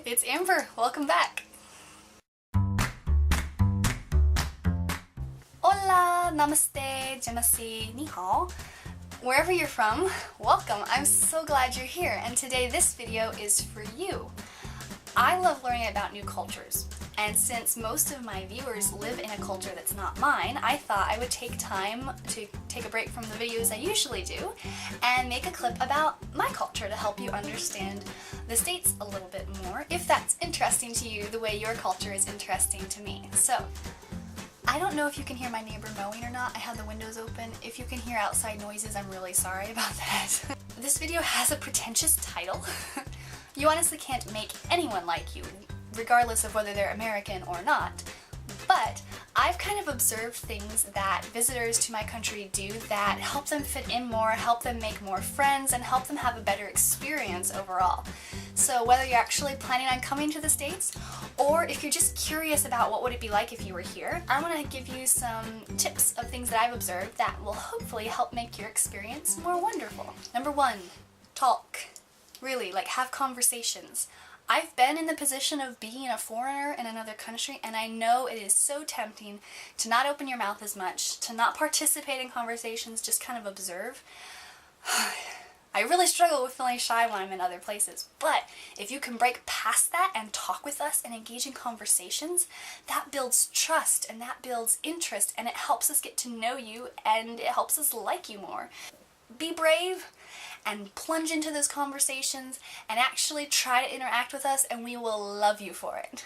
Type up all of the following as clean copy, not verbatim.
It's Amber. Welcome back. Hola, namaste, jamasi, ni hao. Wherever you're from, welcome. I'm so glad you're here, and today this video is for you. I love learning about new cultures, and since most of my viewers live in a culture that's not mine, I thought I would take time to take a break from the videos I usually do and make a clip about my culture to help you understand the States a little bit more, if that's interesting to you the way your culture is interesting to me. So, I don't know if you can hear my neighbor mowing or not. I have the windows open. If you can hear outside noises, I'm really sorry about that. This video has a pretentious title. You honestly can't make anyone like you, regardless of whether they're American or not. But I've kind of observed things that visitors to my country do that help them fit in more, help them make more friends, and help them have a better experience overall. So whether you're actually planning on coming to the States, or if you're just curious about what would it be like if you were here, I want to give you some tips of things that I've observed that will hopefully help make your experience more wonderful. Number 1, talk. Really, like, have conversations. I've been in the position of being a foreigner in another country, and I know it is so tempting to not open your mouth as much, to not participate in conversations, just kind of observe. I really struggle with feeling shy when I'm in other places, but if you can break past that and talk with us and engage in conversations, that builds trust and that builds interest, and it helps us get to know you and it helps us like you more. Be brave and plunge into those conversations and actually try to interact with us, and we will love you for it.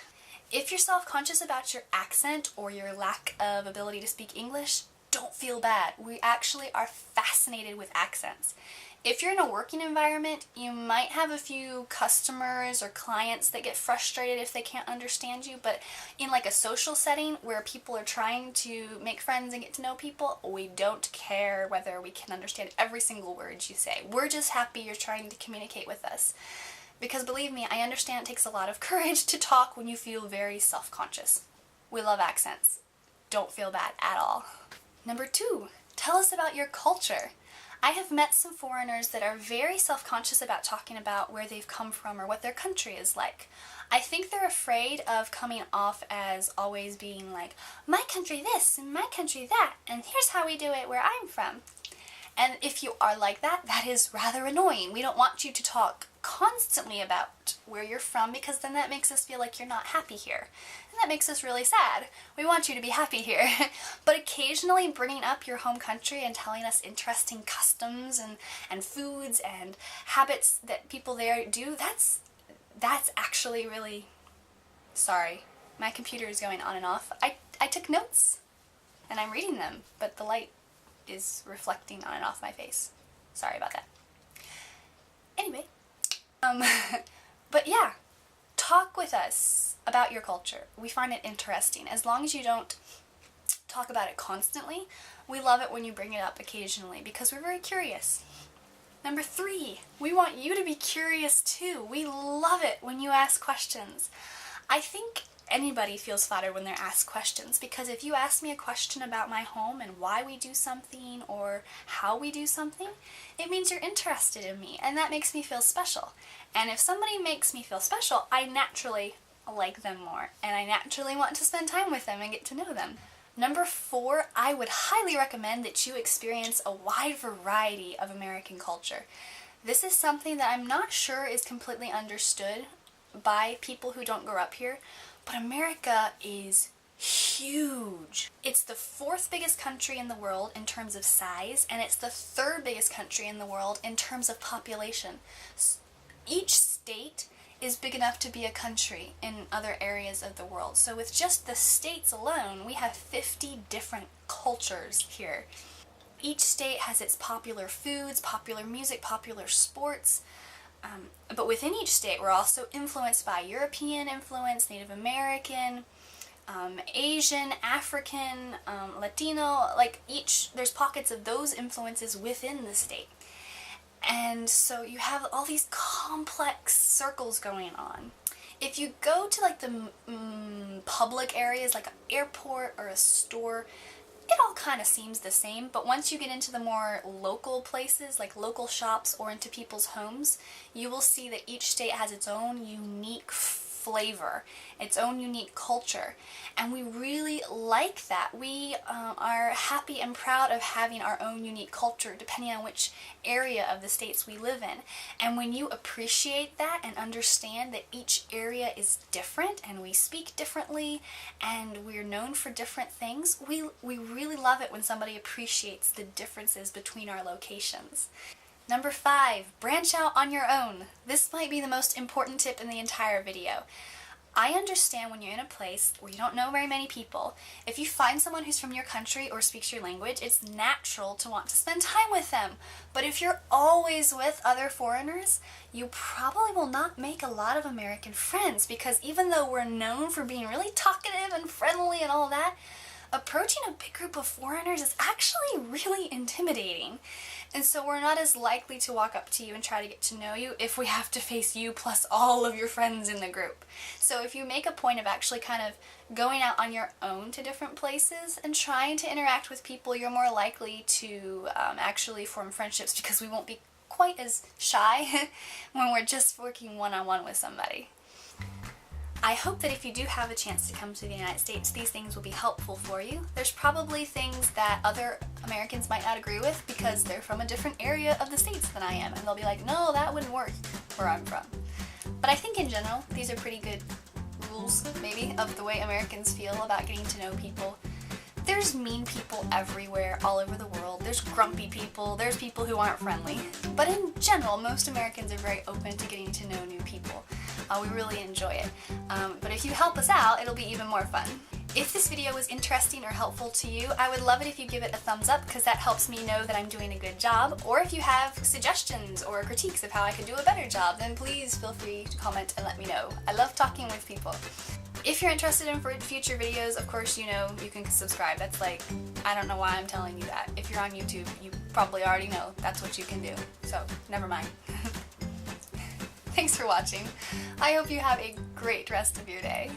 If you're self-conscious about your accent or your lack of ability to speak English, don't feel bad. We actually are fascinated with accents. If you're in a working environment, you might have a few customers or clients that get frustrated if they can't understand you, but in like a social setting where people are trying to make friends and get to know people, we don't care whether we can understand every single word you say. We're just happy you're trying to communicate with us. Because believe me, I understand it takes a lot of courage to talk when you feel very self-conscious. We love accents. Don't feel bad at all. Number 2, tell us about your culture. I have met some foreigners that are very self-conscious about talking about where they've come from or what their country is like. I think they're afraid of coming off as always being like, my country this and my country that, and here's how we do it where I'm from. And if you are like that, that is rather annoying. We don't want you to talk constantly about where you're from, because then that makes us feel like you're not happy here. And that makes us really sad. We want you to be happy here. But occasionally bringing up your home country and telling us interesting customs and foods and habits that people there do, that's actually really... Sorry, my computer is going on and off. I took notes and I'm reading them, but the light is reflecting on and off my face. Sorry about that. Anyway, but yeah, talk with us about your culture. We find it interesting. As long as you don't talk about it constantly, we love it when you bring it up occasionally because we're very curious. Number 3, we want you to be curious too. We love it when you ask questions. I think anybody feels flattered when they're asked questions, because if you ask me a question about my home and why we do something or how we do something, it means you're interested in me, and that makes me feel special. And if somebody makes me feel special, I naturally like them more, and I naturally want to spend time with them and get to know them. Number 4, I would highly recommend that you experience a wide variety of American culture. This is something that I'm not sure is completely understood by people who don't grow up here, but America is huge. It's the 4th biggest country in the world in terms of size, and it's the 3rd biggest country in the world in terms of population. Each state is big enough to be a country in other areas of the world. So with just the states alone, we have 50 different cultures here. Each state has its popular foods, popular music, popular sports. But within each state, we're also influenced by European influence, Native American, Asian, African, Latino, like there's pockets of those influences within the state. And so you have all these complex circles going on. If you go to like the public areas, like an airport or a store, it all kind of seems the same, but once you get into the more local places, like local shops or into people's homes, you will see that each state has its own unique flavor, its own unique culture, and we really like that. We are happy and proud of having our own unique culture depending on which area of the states we live in. And when you appreciate that and understand that each area is different and we speak differently and we're known for different things, we really love it when somebody appreciates the differences between our locations. Number 5, branch out on your own. This might be the most important tip in the entire video. I understand when you're in a place where you don't know very many people, if you find someone who's from your country or speaks your language, it's natural to want to spend time with them. But if you're always with other foreigners, you probably will not make a lot of American friends, because even though we're known for being really talkative and friendly and all that, approaching a big group of foreigners is actually really intimidating. And so we're not as likely to walk up to you and try to get to know you if we have to face you plus all of your friends in the group. So if you make a point of actually kind of going out on your own to different places and trying to interact with people, you're more likely to actually form friendships, because we won't be quite as shy when we're just working one-on-one with somebody. I hope that if you do have a chance to come to the United States, these things will be helpful for you. There's probably things that other Americans might not agree with because they're from a different area of the States than I am, and they'll be like, no, that wouldn't work where I'm from. But I think in general, these are pretty good rules, maybe, of the way Americans feel about getting to know people. There's mean people everywhere, all over the world. There's grumpy people, there's people who aren't friendly. But in general, most Americans are very open to getting to know new people. We really enjoy it. But if you help us out, it'll be even more fun. If this video was interesting or helpful to you, I would love it if you give it a thumbs up, because that helps me know that I'm doing a good job. Or if you have suggestions or critiques of how I could do a better job, then please feel free to comment and let me know. I love talking with people. If you're interested in future videos, of course, you know, you can subscribe. That's like, I don't know why I'm telling you that. If you're on YouTube, you probably already know that's what you can do. So, never mind. Thanks for watching. I hope you have a great rest of your day.